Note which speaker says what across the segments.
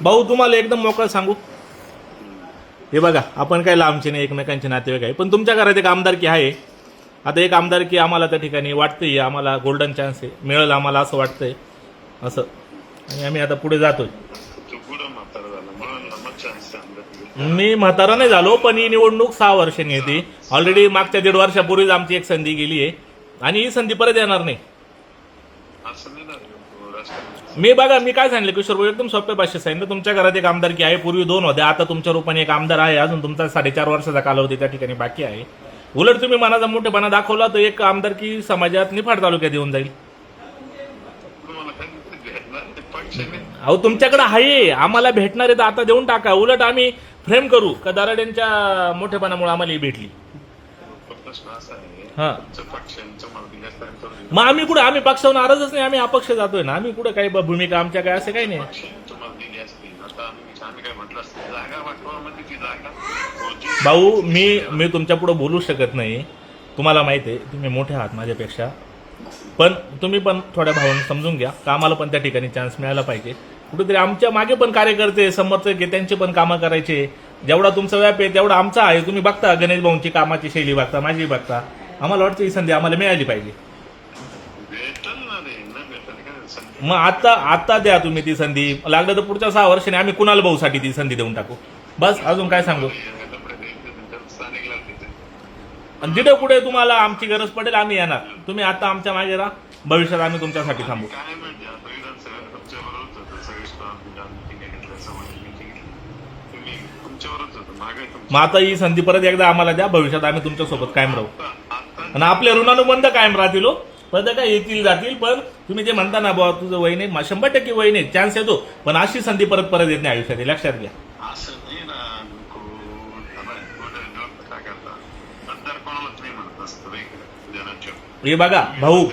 Speaker 1: भाऊ तुम्हाला एकदम मोकळं सांगू, हे बघा आपण काय लांबचे नाही, एकमेकांचे नातेवाईक आहे, पण तुमच्या घरात एक आमदारकी आहे. आता एक आमदारकी आम्हाला त्या ठिकाणी वाटतंय, आम्हाला गोल्डन चान्स आहे, मिळेल आम्हाला असं वाटतंय असं, आणि आम्ही आता पुढे जातोय. मी म्हातारा नाही झालो, पण ही निवडणूक 6 वर्षांनी येते. ऑलरेडी मागच्या 1.5 वर्षापूर्वीच आमची एक संधी गेली आहे आणि ही संधी परत येणार नाही. मी बघा मी काय सांगितलं किशोर भाऊ, एकदम सोप्या भाषेत सांगितलं. तुमच्या घरात एक आमदारकी आहे, पूर्वी 2 होत्या, आता तुमच्या रूपाने एक आमदार आहे, अजून तुमचा 4.5 वर्षाचा कालावधी त्या ठिकाणी बाकी आहे. उलट तुम्ही मनाचा मोठेपणा दाखवला तर एक आमदारकी समाजात निफाड तालुक्यात येऊन जाईल. अहो तुमच्याकडे आहे, आम्हाला भेटणार आहे तर आता देऊन टाका. उलट आम्ही फ्रेम करू का दराड्यांच्या मोठेपणामुळे आम्हाला ही भेटली. हा मग आम्ही कुठे, आम्ही पक्षावर नाराजच नाही, आम्ही अपक्ष जातोय ना. आम्ही कुठे काही भूमिका आमच्या काय असं काही नाही. भाऊ मी तुमच्या पुढे बोलू शकत नाही, तुम्हाला माहिती आहे तुम्ही मोठे आहात माझ्यापेक्षा, पण तुम्ही पण थोड्या भावाने समजून घ्या का आम्हाला पण त्या ठिकाणी चान्स मिळाला पाहिजे. कुठेतरी आमच्या मागे पण कार्यकर्ते समर्थक आहे, त्यांचे पण कामं करायचे. जेवढा तुमचा व्याप आहे तेवढा आमचा आहे. तुम्ही बघता गणेश भाऊंची कामाची शैली बघता, माझी बघता, आम्हाला वाटतं ही संधी आम्हाला मिळाली पाहिजे. मग आता द्या तुम्ही ती संधी, लागलं तर पुढच्या 6 वर्षांनी आम्ही कुणाल भाऊसाठी ती संधी देऊन टाकू. बस अजून काय सांगू. आणि जिथे पुढे तुम्हाला आमची गरज पडेल आम्ही येणार. तुम्ही आता आमच्या मागे राहा, भविष्यात आम्ही तुमच्यासाठी थांबू. मग आता ही संधी परत एकदा आम्हाला द्या, भविष्यात आम्ही तुमच्यासोबत कायम राहू आणि आपले ऋणानुबंध कायम राहतील. पण काय येतील जातील, पण तुम्ही जे म्हणता ना बाबा तुझं वय नाही, 100% वय नाही, चान्स येतो, पण अशी संधी परत येत नाही आयुष्यात, लक्षात घ्या. हे बघा भाऊ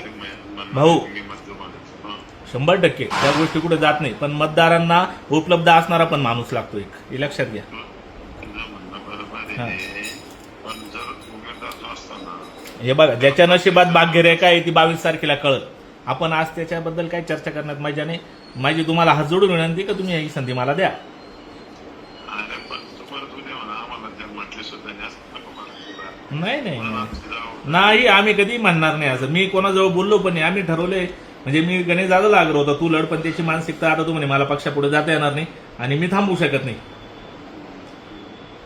Speaker 1: 100% त्या गोष्टी कुठे जात नाही, पण मतदारांना उपलब्ध असणारा पण माणूस लागतो एक, हे लक्षात घ्या. हे बघा ज्याच्या नशिबात भाग्यरेखा आहे ती 22 तारखेला कळत. आपण आज त्याच्याबद्दल काही चर्चा करण्यात मजा नाही. माझी तुम्हाला हात जोडून विनंती का तुम्ही ही संधी मला द्या. नाही आम्ही कधी म्हणणार नाही असं. मी कोणाजवळ बोललो पण नाही. आम्ही ठरवले, म्हणजे मी गणेश दादाला आग्रह होता तू लढ, पण त्याची मानसिकता आता तू म्हणे मला पक्षापुढे जाता येणार नाही आणि मी थांबवू शकत नाही.